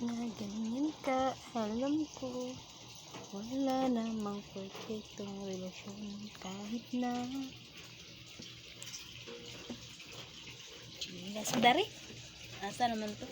na ganyan ka, alam ko wala namang perfectong relasyon kahit na chinas dari. Asa naman to?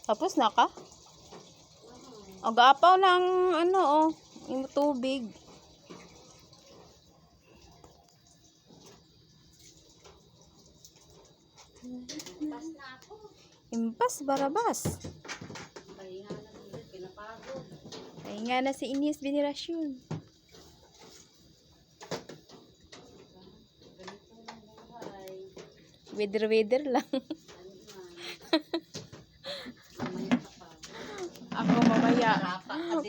Tapos na ka? Aga-apaw ng ano oh, yung tubig. Impas barabas. Pahinga na si Ines Venerasyon. Weather lang. Ako mamaya.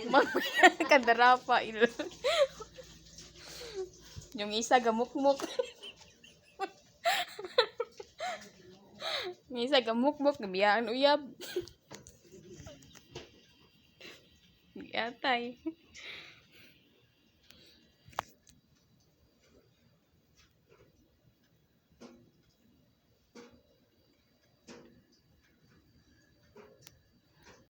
Mamaya kadarapa ilo. Yung isa gamukmuk. Yung isa gamukmuk nabiyaan uyab. Atay.